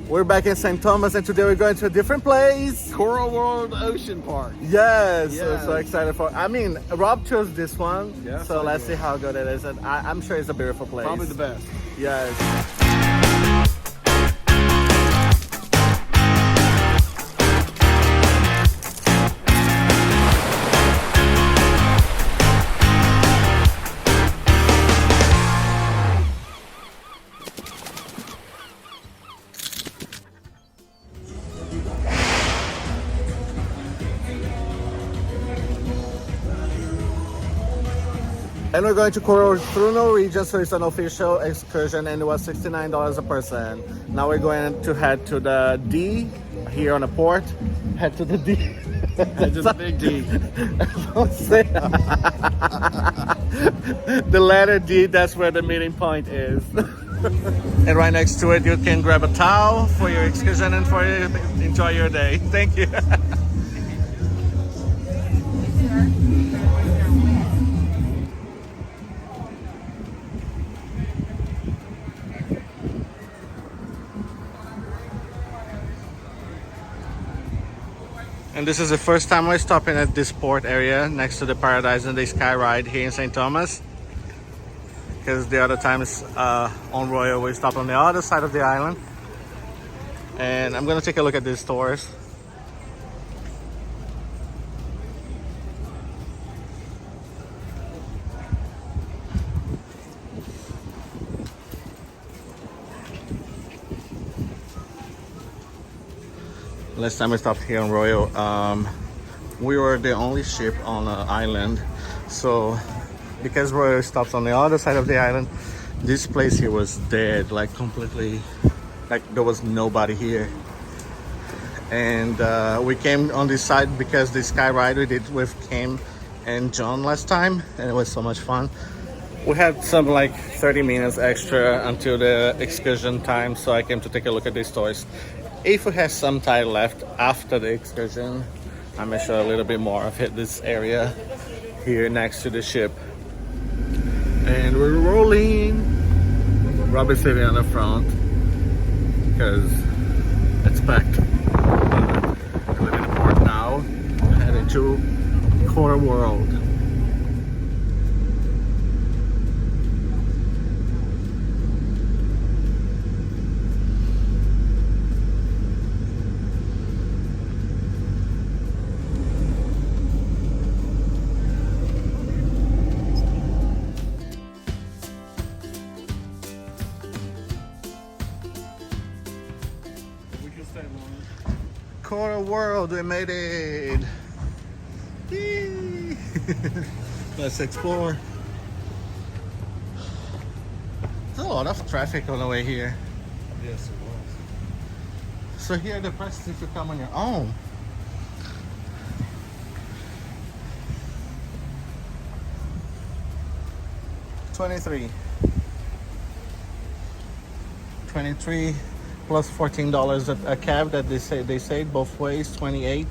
We're back in St. Thomas and today we're going to a different place. Coral World Ocean Park. Yes, Yes. so excited for. I mean, Rob chose this one, Yes, so I let's did. see how good it is. And I'm sure it's a beautiful place. Probably the best. Yes. And we're going to Coral through Norwegian, so it's an official excursion, and it was $69 a person. Now we're going to head to the D here on the port. Head to the D. Head to the big D. Don't say the letter D, that's where the meeting point is. And right next to it, you can grab a towel for your excursion and for you enjoy your day. Thank you. And this is the first time we're stopping at this port area next to the Paradise and the Sky Ride here in St. Thomas. Because the other times on Royal we stop on the other side of the island. And I'm gonna take a look at these stores. Last time we stopped here on Royal, we were the only ship on the island. So because Royal stops on the other side of the island, this place here was dead, like completely, like there was nobody here. And we came on this side because the Sky Ride we did with Kim and John last time, and it was so much fun. We had some like 30 minutes extra until the excursion time, so I came to take a look at these stores. If we have some time left after the excursion, I'm gonna show a little bit more. I've hit this area here next to the ship. And we're rolling. Rob is sitting on the front because it's packed. We're leaving the port now, heading to Coral World. Coral World, we made it! Yay. Let's explore. There's a lot of traffic on the way here. Yes, it was. So here the price is if you come on your own. $23 plus $14 a cab that they say both ways. $28,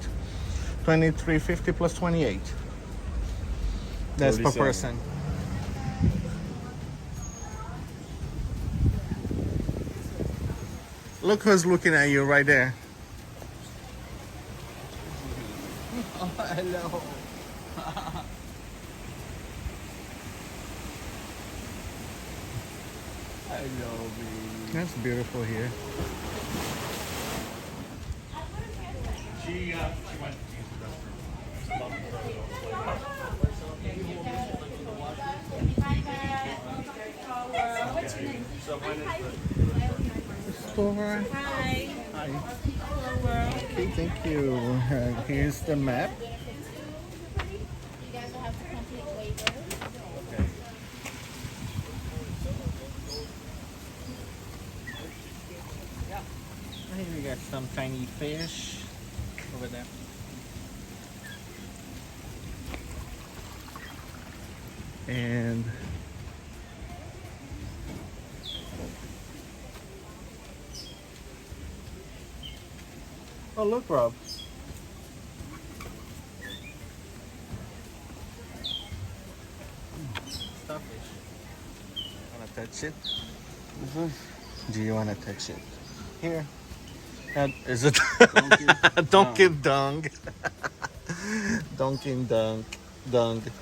$23.50 plus $28. That's per 47. person. Look who's looking at you right there. Oh, hello. Hello, baby. That's beautiful here. She went to use the restroom. So when is the Store. Hi. Hi. Hello, world. Okay, thank you. Here's the map. You guys will have to complete waiver. okay. Here we got some tiny fish over there. And oh, look, Rob. Starfish. Wanna touch it? Do you wanna touch it? Here. Is it donkey dung? Donkey dung.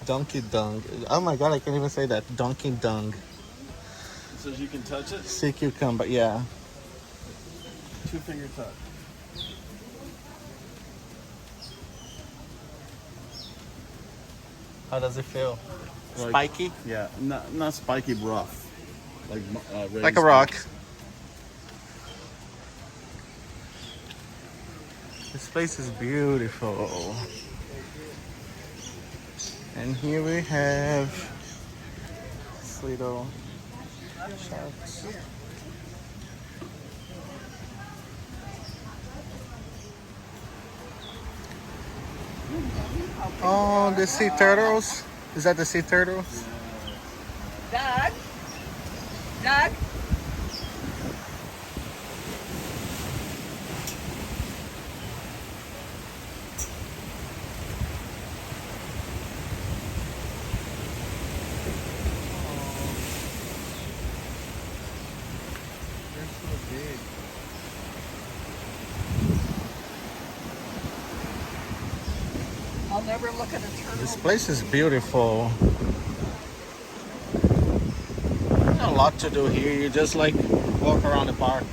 Donkey dung. Oh my god, I can't even say that. Donkey dung. It says you can touch it. Sea cucumber, yeah. 2-finger touch. How does it feel? Like- Spiky? Yeah, not spiky, rough. Like Like a rock. This place is beautiful. And here we have this little sharks. Oh, the sea turtles. Is that the sea turtles? Doug? Doug? They're so big. I'll never look at a turtle. This place is beautiful. Not a lot to do here. You just like walk around the park.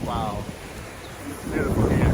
Wow. Beautiful here.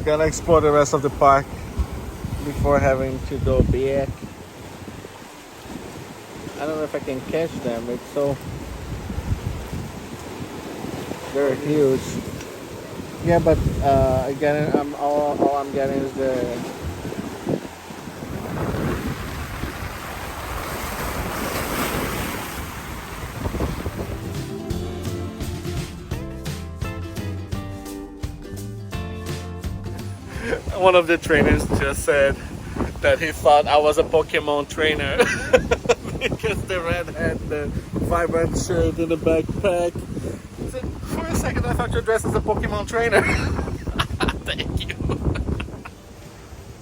Gonna explore the rest of the park before having to go back. I don't know if I can catch them. It's so they're huge. Yeah, but again, all I'm getting is the one of the trainers just said that he thought I was a Pokemon trainer because the red had the vibrant shirt and the backpack. I said, for a second I thought you were dressed as a Pokemon trainer. Thank you.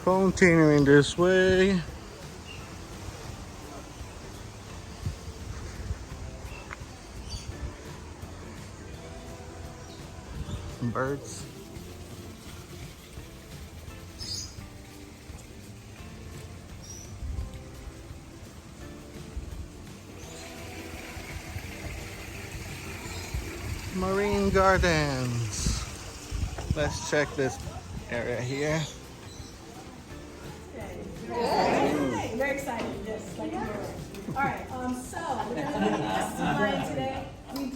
Continuing this way. Birds. Marine Gardens. Let's check this area here. Very excited. Yes, like you were. All right. So we're gonna be testifying today. We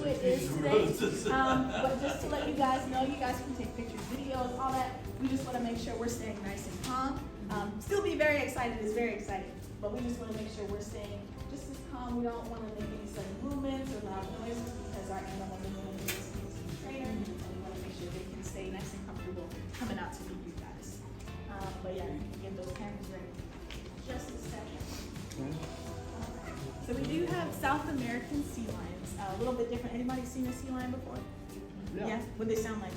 who it is today. But just to let you guys know, you guys can take pictures, videos, all that. We just want to make sure we're staying nice and calm. Still be very excited, it's very exciting. But we just want to make sure we're staying just as calm. We don't want to make any sudden movements or loud noises because our animal is a trainer. And we want to make sure they can stay nice and comfortable coming out to meet you guys. But yeah, you can get those cameras ready. Just a second. So we do have South American sea lions. A little bit different. Anybody seen a sea lion before? Yeah. What do they sound like?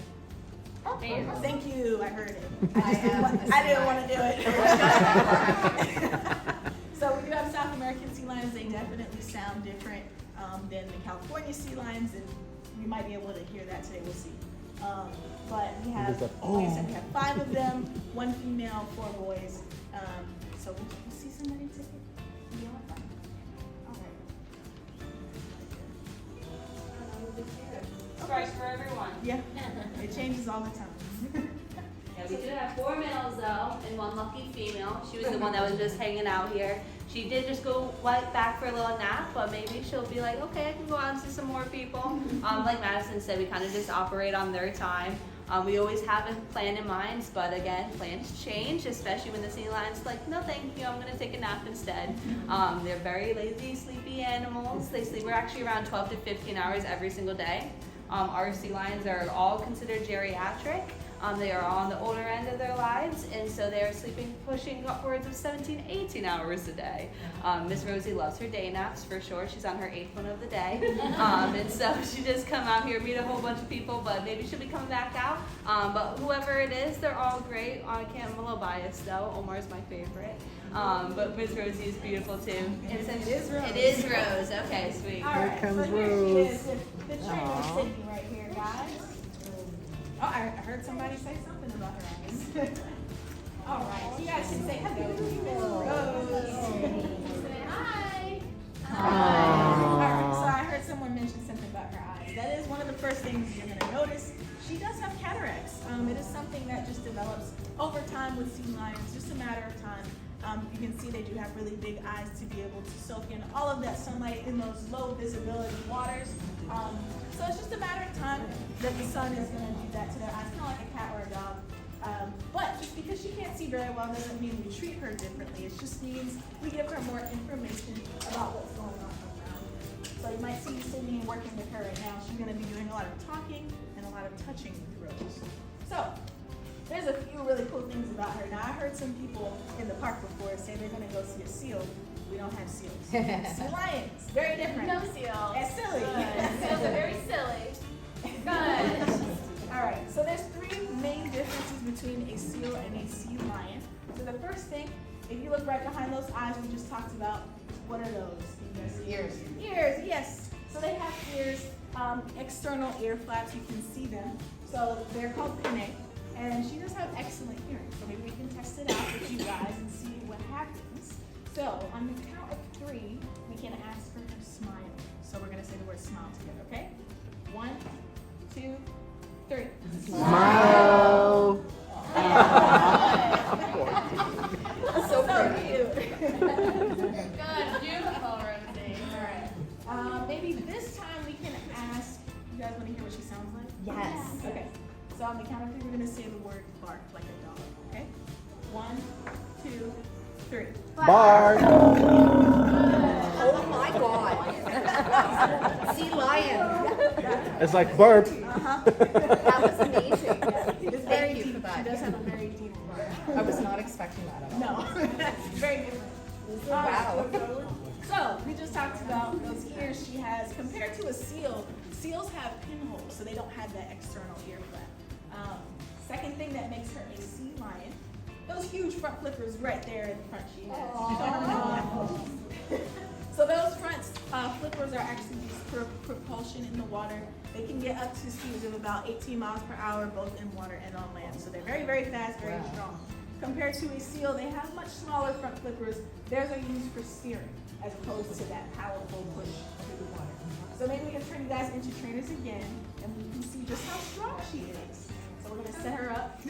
Thank you. I heard it. I didn't want to do it. So we do have South American sea lions. They definitely sound different than the California sea lions, and we might be able to hear that today. We'll see. But we have, like I said, we have 5 of them, 1 female, 4 boys. So we'll see somebody take it. You want that? All right. Price for everyone. Yeah, it changes all the time. Yeah, we do have 4 males though, and 1 lucky female. She was the one that was just hanging out here. She did just go back for a little nap, but maybe she'll be like, okay, I can go out and see some more people. Like Madison said, we kind of just operate on their time. We always have a plan in mind, but again, plans change, especially when the sea lion's like, no thank you, I'm gonna take a nap instead. They're very lazy, sleepy animals. We're actually around 12 to 15 hours every single day. Our sea lions are all considered geriatric. They are on the older end of their lives, and so they are sleeping, pushing upwards of 17, 18 hours a day. Miss Rosie loves her day naps for sure. She's on her 8th one of the day. And so she just come out here, meet a whole bunch of people, but maybe she'll be coming back out. But whoever it is, they're all great. I'm a little biased though. Omar's my favorite. But Miss Rosie is beautiful too. And since it is Rose. Okay, sweet. All right, so here she is. The trainer's sitting right here, guys. Oh, I heard somebody say something about her eyes. All right, so you guys can say hello, Miss Rose. Say hi. Hi. All right, so I heard someone mention something about her eyes. That is one of the first things you're going to notice. She does have cataracts. It is something that just develops over time with sea lions, just a matter of time. You can see they do have really big eyes to be able to soak in all of that sunlight in those low visibility waters. So it's just a matter of time that the sun is going to do that to their eyes, kind of like a cat or a dog. But just because she can't see very well doesn't mean we treat her differently. It just means we give her more information about what's going on around her. So you might see Sydney working with her right now. She's going to be doing a lot of talking and a lot of touching with Rose. So there's a few really cool things about her. Now I heard some people in the park before say they're going to go see a seal. We don't have seals. Sea lions, very different. No seals. That's silly. Seals are very silly. Good. All right, so there's 3 main differences between a seal and a sea lion. So the first thing, if you look right behind those eyes we just talked about, what are those? Ears. Ears, yes. So they have ears, external ear flaps, you can see them. So they're called pinnae, and she does have excellent hearing. So maybe we can test it out with you guys and see what happens. So on the count of 3, we can ask her to smile. So we're gonna say the word smile together, okay? 1, 2, 3. Smile. So cute. Good. Beautiful, Rosie. All right. Maybe this time we can ask. You guys want to hear what she sounds like? Yes. Okay. So on the count of 3, we're gonna say the word bark like a dog. Okay. 1, 2, 3. Bark. Oh my God. Sea lion. It's like burp. That was amazing. It's very Thank you deep. for that. She does have a very deep bark. I was not expecting that at all. No, very different. Wow. So we just talked about those ears she has. Compared to a seal, seals have pinholes, so they don't have that external ear flap. Second thing that makes her a sea lion, those huge front flippers right there in front she has. So those front flippers are actually used for propulsion in the water. They can get up to speeds of about 18 miles per hour, both in water and on land. So they're very, very fast, very strong. Compared to a seal, they have much smaller front flippers. Theirs are used for steering, as opposed to that powerful push through the water. So maybe we can turn you guys into trainers again, and we can see just how strong she is. So we're gonna set her up.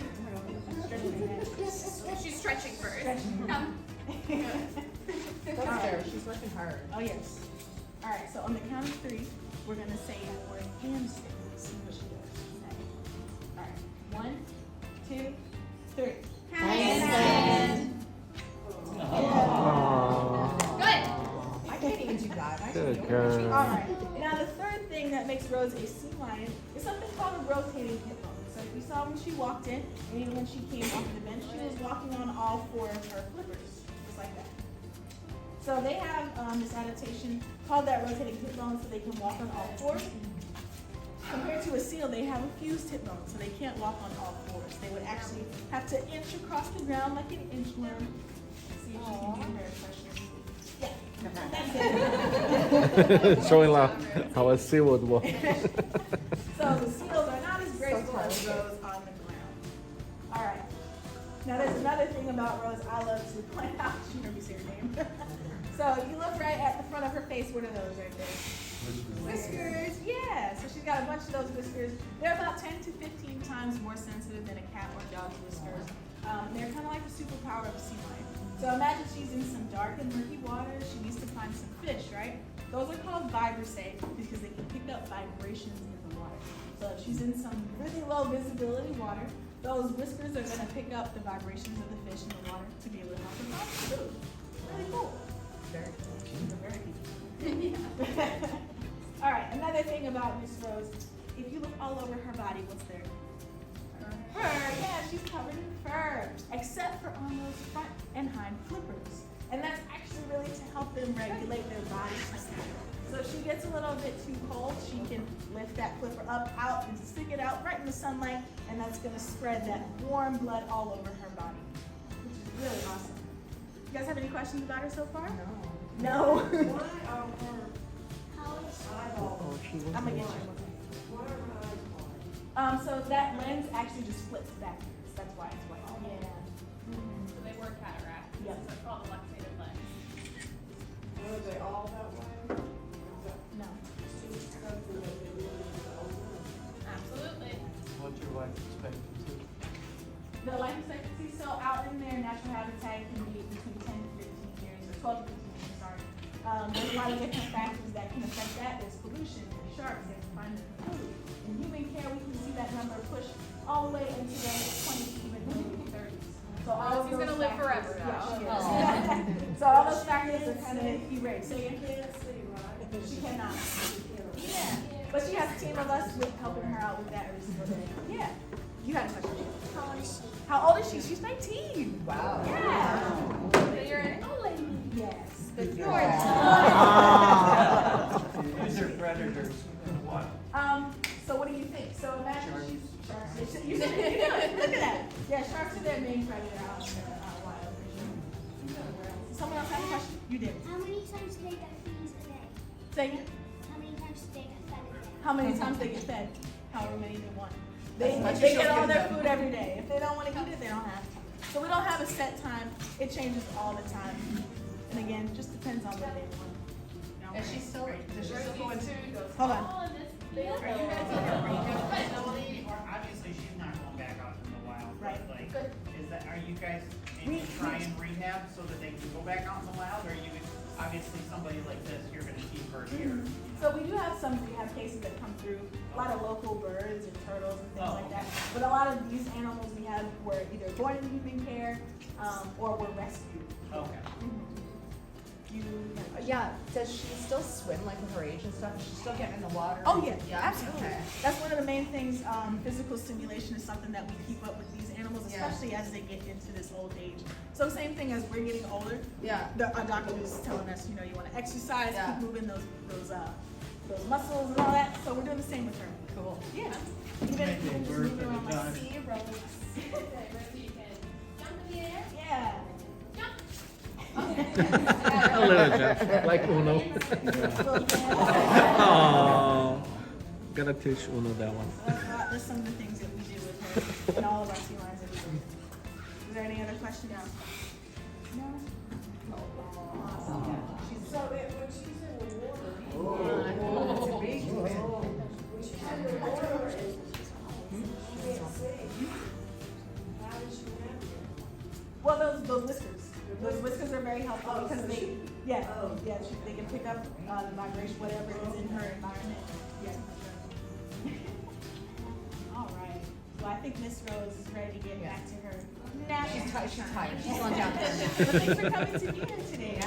She's stretching first. Stretching. That's fair. She's working hard. Oh yes. All right, so on the count of 3, we're gonna say the word handstand. See what she does. All right, 1, 2, 3. Handstand. I can't even do that. Good girl. All right. Now the third thing that makes Rose a sea lion is something called a rotating hip bone. So if you saw when she walked in, and even when she came off the bench, she was walking on all 4 of her flippers, just like that. So they have this adaptation called that rotating hip bone, so they can walk on all 4s. Compared to a seal, they have a fused hip bone, so they can't walk on all 4s. They would actually have to inch across the ground like an inchworm. See if she can do her impression. Yeah. Showing how a seal would walk. So the seals are not as graceful as Rose on the ground. All right. Now there's another thing about Rose I love to point out. She never say her name. So if you look right at the front of her face, what are those right there? Whiskers. Yeah. So she's got a bunch of those whiskers. They're about 10 to 15 times more sensitive than a cat or dog's whiskers. They're kind of like the superpower of a sea lion. So imagine she's in some dark and murky water. She needs to find some fish, right? Those are called vibrissae because they can pick up vibrations in the water. So if she's in some really low visibility water, those whiskers are going to pick up the vibrations of the fish in the water to be able to help her find food. Really cool. Very cool. Very cool. All right, another thing about Miss Rose, if you look all over her body, what's there? Fur. Yeah, she's covered in fur, except for on those front and hind flippers. And that's actually really to help them regulate their body temperature. So if she gets a little bit too cold, she can lift that flipper up, out, and stick it out right in the sunlight, and that's going to spread that warm blood all over her body, which is really awesome. You guys have any questions about her so far? No. Why are her eyeballs? I'm going to get you. Why are her eyes white? So that lens actually just flips backwards. That's why it's white. Yeah. So they were cataracts. Yep. So it's called a luxated lens. Are they all that way? No. Absolutely. What's your life expectancy? The life expectancy, so out in their natural habitat can be between 10 to 15 years, or 12 to 15 years, sorry. There's a lot of different factors that can affect that. There's pollution, there's sharks, they have to find their food. In human care, we can see that number push all the way into the 20s, even early 30s. So all of She's those gonna live factors- forever now. Yeah, she is. So all those factors are kind of erased. So She can't see, right? she cannot. Yeah. But she has a team of us with helping her out with that every single day. Yeah. You had a question. How old is she? She's 19. Wow. Yeah. So you're an old lady. Yes. But These are predators. What? So what do you think? So imagine she's you said look at that. Yeah, sharks are their main predator out in the wild. Someone else had a question? You did. How many times do they get feeds a day? Say again. How many times do they get fed a day? How many times they get fed? However many they want. As much as They she'll get all give their them. food every day. If they don't want to eat it, they don't have to. So we don't have a set time. It changes all the time. And again, just depends on what they want. Does she still go into? Hold on. All in this big Are you guys in a rehab facility, or obviously she's not going back out in the wild, Right. but like, are you guys maybe trying rehab so that they can go back out in the wild, or you, obviously somebody like this, you're gonna keep her here? So we do have some rehab cases that come through, a lot of local birds and turtles and things like that. But a lot of these animals we have were either born in human care or were rescued. Okay. Yeah, does she still swim like with her age and stuff? Is she still getting in the water? Oh yeah, Yeah? absolutely. Okay. That's one of the main things. Physical stimulation is something that we keep up with these animals, Yeah. especially as they get into this old age. So same thing as we're getting older. Yeah. Our doctor is telling us, you want to exercise, Yeah. keep moving those muscles and all that. So we're doing the same with her. Cool. Yeah. Even just moving around like sea aerobics. Okay, Rosie, you can jump in the air. Yeah. A little jump, like Uno. Oh, gotta teach Uno that one. That's some of the things that we do with her and all of our sea lions that we do. Is there any other questions? No? Awesome. So when she's in the water, when she's in the water and she can't see, how does she navigate? Well, those whiskers. Those whiskers are very helpful because they Yeah, yeah, they can pick up the vibration, whatever is in her environment. Yeah. All right. Well, I think Miss Rose is ready to get back to her napping. She's tired. She's on down. Well, thanks for coming to dinner today.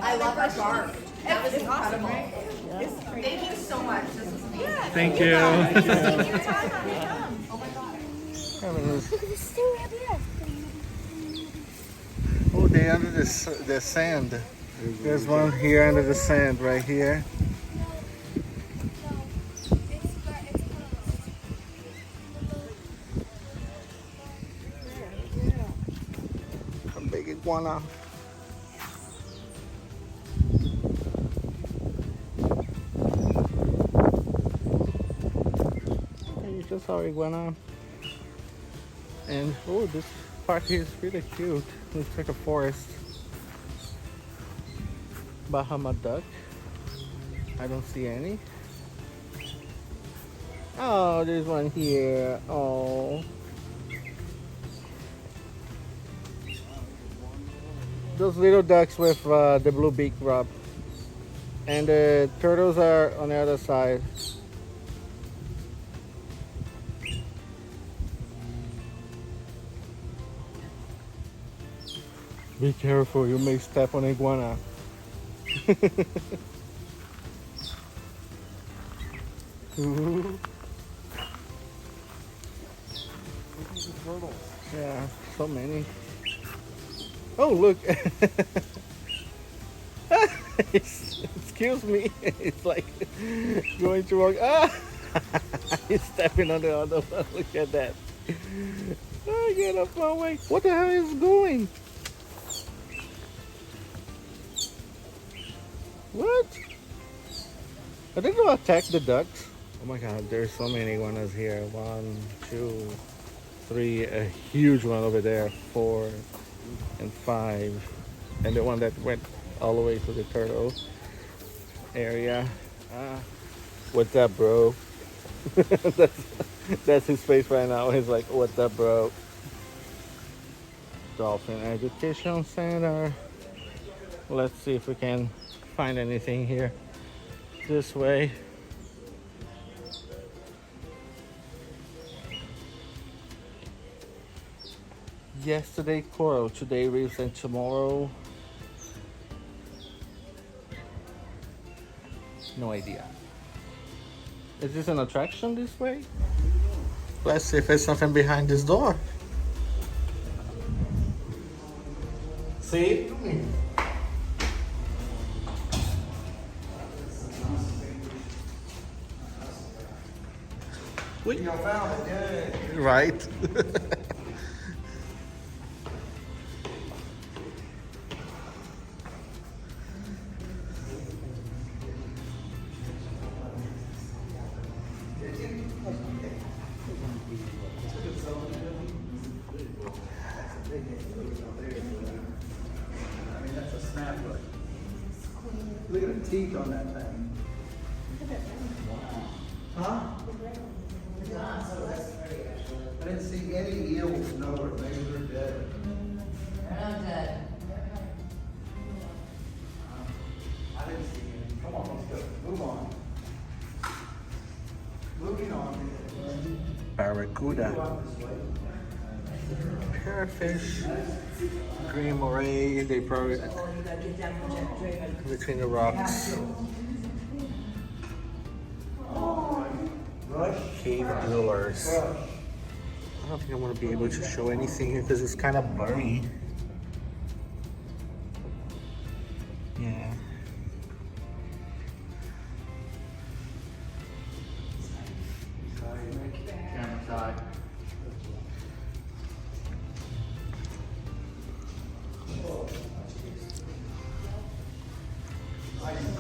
I love our dark. That was Awesome, incredible. right? It's great. Thank you so much. This was amazing. Thank you. Take your time on it. Oh my god. Oh, they're under the sand. There's one here under the sand right here. A big iguana. And you just saw iguana. And oh, this part here is really cute. Looks like a forest. Bahama duck. I don't see any. Oh, there's one here. Oh. Those little ducks with the blue beak rub. And the turtles are on the other side. Be careful, you may step on iguana. Yeah, so many. Oh, look. Excuse me. It's like going to walk. Ah! He's stepping on the other one. Look at that. Oh, get off my way. What the hell is going? What? Are they gonna attack the ducks? Oh my god, there's so many iguanas here. 1, 2, 3, a huge one over there. 4 and 5. And the one that went all the way to the turtle area. What's up, bro? that's his face right now. He's like, what's up, bro? Dolphin Education Center. Let's see if we can find anything here this way. Yesterday coral, today reefs, and tomorrow no idea. Is this an attraction this way? Let's see if there's something behind this door. See? We found it, yeah. Right. That's a snap hook. Look at the teeth on that thing. Huh? I didn't see any eels nowhere. Maybe they're dead. They're not dead. I didn't see any. Come on, let's go. Move on. Moving on. Barracuda. Parrotfish. Green moray. They probably between the rocks. Cave dwellers. I don't think I'm going to be able to show anything here because it's kind of blurry. Yeah. Camera side.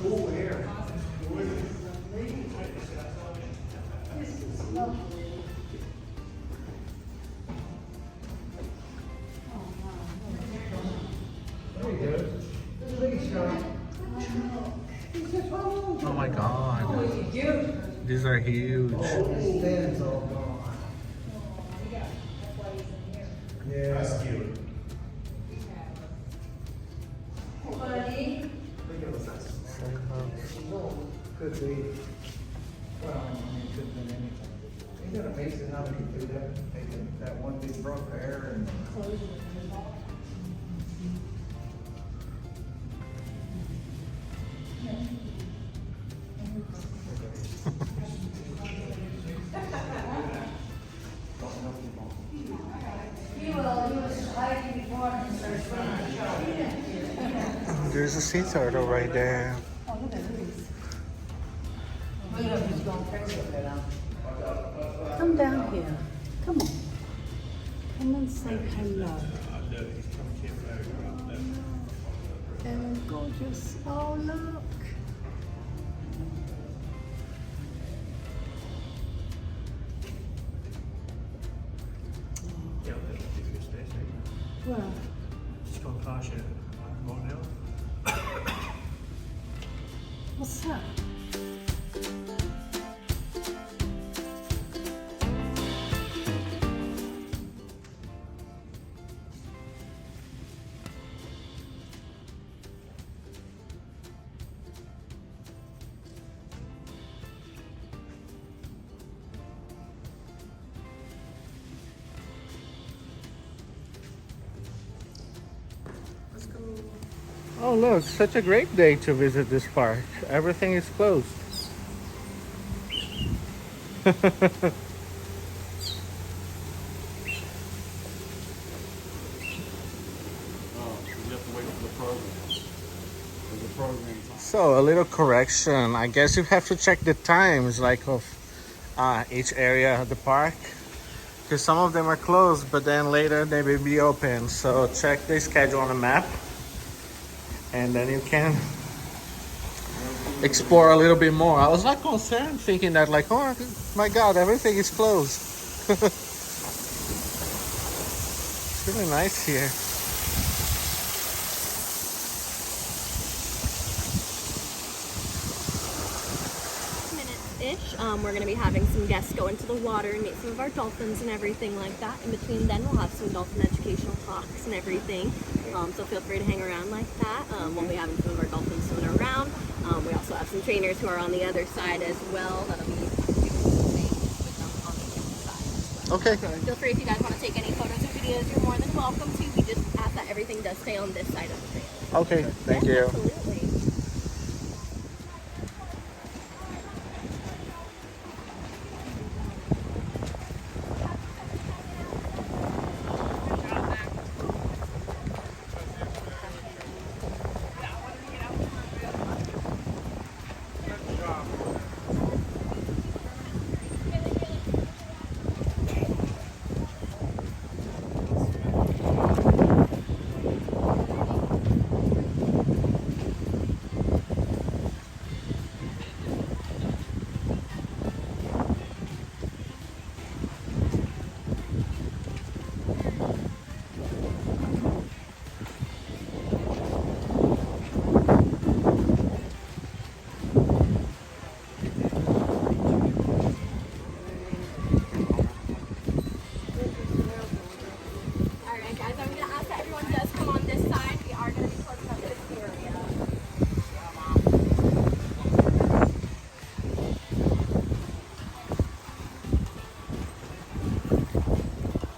Cool here. Oh my god. These are huge. His fins all gone. Could be, well, I mean, it could have been anything. Isn't it amazing how they can do that? Taking that one big broke hair and. There's a sea turtle right there. Come down here. Come on. Come and say hello. And gorgeous. Oh, look. Well, Just gone past you right now. what's that? Oh look, such a great day to visit this park. Everything is closed. Oh, you have to wait for the program. There's a program. So a little correction. I guess you have to check the times like of each area of the park. Because some of them are closed, but then later they will be open. So check the schedule on the map. And then you can explore a little bit more. I was like concerned, thinking that like, oh my God, everything is closed. It's really nice here. Minutes-ish. We're going to be having some guests go into the water and meet some of our dolphins and everything like that. In between then, we'll have some dolphin educational talks and everything. So feel free to hang around like that. We'll be having some of our dolphins swimming around. We also have some trainers who are on the other side as well. That'll be doing the same with them on the side as well. Okay. Feel free if you guys want to take any photos or videos, you're more than welcome to. We just ask that everything does stay on this side of the trailer. Okay, thank you. Absolutely.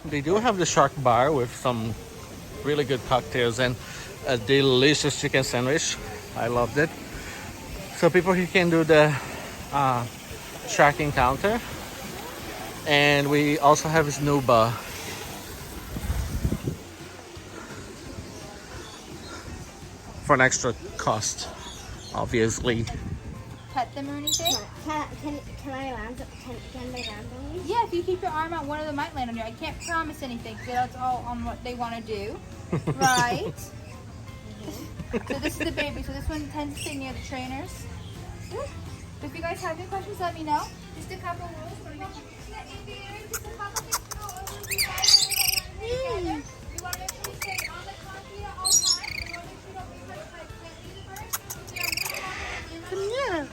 They do have the shark bar with some really good cocktails and a delicious chicken sandwich. I loved it. So people here can do the shark encounter. And we also have Snuba. For an extra cost, obviously. Pet them or anything? Can I land? Can they land on me? Yeah, if you keep your arm out, one of them might land on you. I can't promise anything because that's all on what they want to do. Right? So this is the baby. So this one tends to stay near the trainers. So if you guys have any questions, let me know. Just a couple rules. Just a couple things to go over. You guys together. We want to make sure we stay on the concrete at all times. We want to make sure you don't be touched by plant leaves first. We are moving on to the Yeah.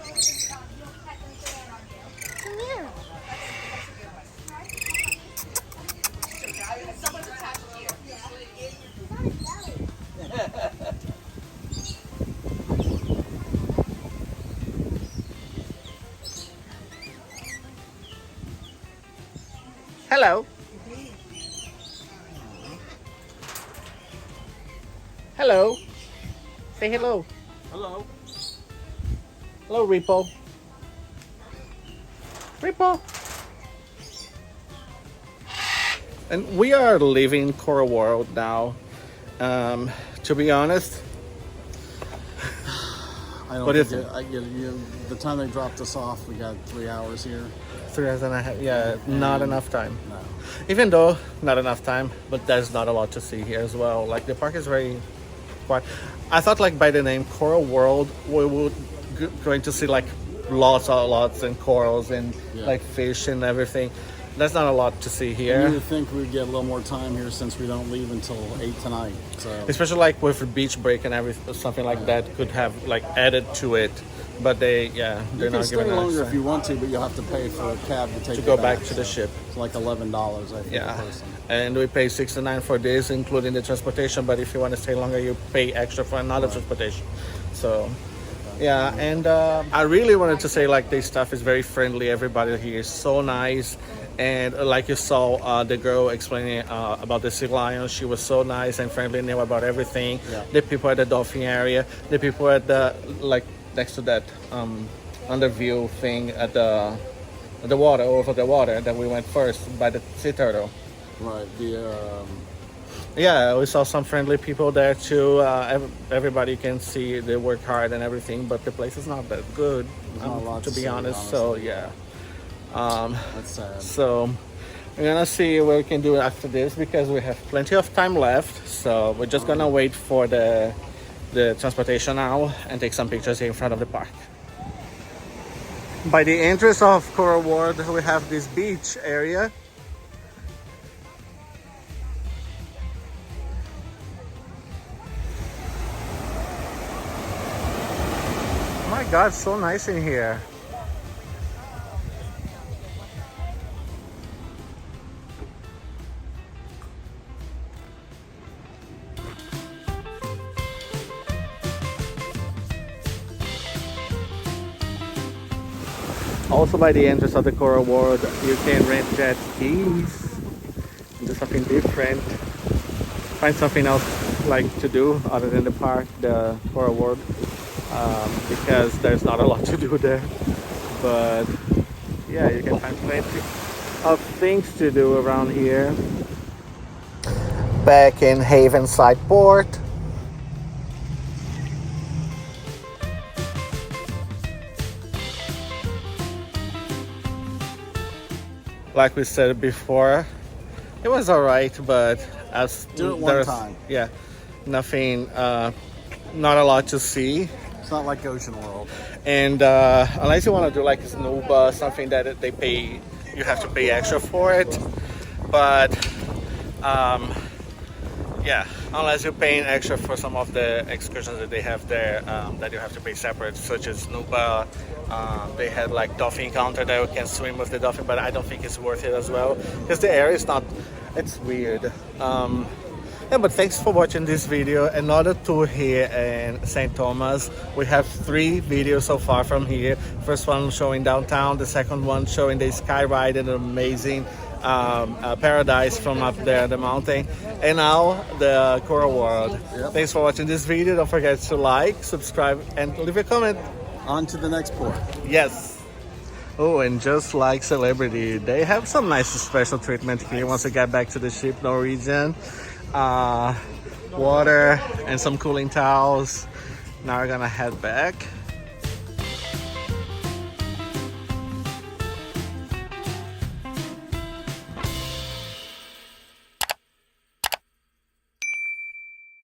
Come here. Someone's attached here. Hello. Hello. Say hello. Hello. Hello, Repo. Repo. And we are leaving Coral World now. To be honest, I don't What think is it? I get you. The time they dropped us off, we got 3 hours here. 3 hours and a half. Yeah, not enough time. No. Even though not enough time, but there's not a lot to see here as well. Like the park is very quiet. I thought like by the name Coral World, we would going to see like lots and corals and like fish and everything. There's not a lot to see here. You would think we'd get a little more time here since we don't leave until 8 tonight. So Especially like with a beach break and everything, something like that could have like added to it. But they're you not can giving stay us longer time if you want to, but you'll have to pay for a cab to take to you go back to the ship. It's like $11, I think, Yeah, per person. and we pay $69 for this, including the transportation. But if you want to stay longer, you pay extra for another transportation. So, yeah, and I really wanted to say like this stuff is very friendly. Everybody here is so nice, and like you saw the girl explaining about the sea lion, she was so nice and friendly, knew about everything. Yeah. The people at the dolphin area, the people at the like next to that under view thing at the water, over the water that we went first by the sea turtle. Right. Yeah, we saw some friendly people there too. Everybody can see they work hard and everything, but the place is not that good, not a lot to to be see, honest. honestly. So yeah, That's sad. so we're gonna see what we can do after this because we have plenty of time left. So we're just gonna wait for the transportation now and take some pictures here in front of the park. By the entrance of Coral World, we have this beach area. Oh my God, so nice in here. Also by the entrance of the Coral World, you can rent jet skis, do something different, find something else like to do other than the park, the Coral World, because there's not a lot to do there. But yeah, you can find plenty of things to do around here. Back in Havenside Port. Like we said before, it was alright, but as Do it one time. Yeah, nothing, not a lot to see. It's not like Ocean World. And unless you want to do like snuba, something that they pay, you have to pay extra for it. But yeah, unless you're paying extra for some of the excursions that they have there, that you have to pay separate, such as snuba. They had like dolphin encounter that you can swim with the dolphin, but I don't think it's worth it as well because the area is not, it's weird. Yeah, but thanks for watching this video. Another tour here in St. Thomas. We have 3 videos so far from here. First one showing downtown, the second one showing the sky ride and amazing paradise from up there, the mountain, and now the Coral World. Yep. Thanks for watching this video. Don't forget to like, subscribe, and leave a comment. On to the next port. Yes. Oh, and just like Celebrity, they have some nice special treatment here once we get back to the ship, Norwegian. Water and some cooling towels. Now we're gonna head back.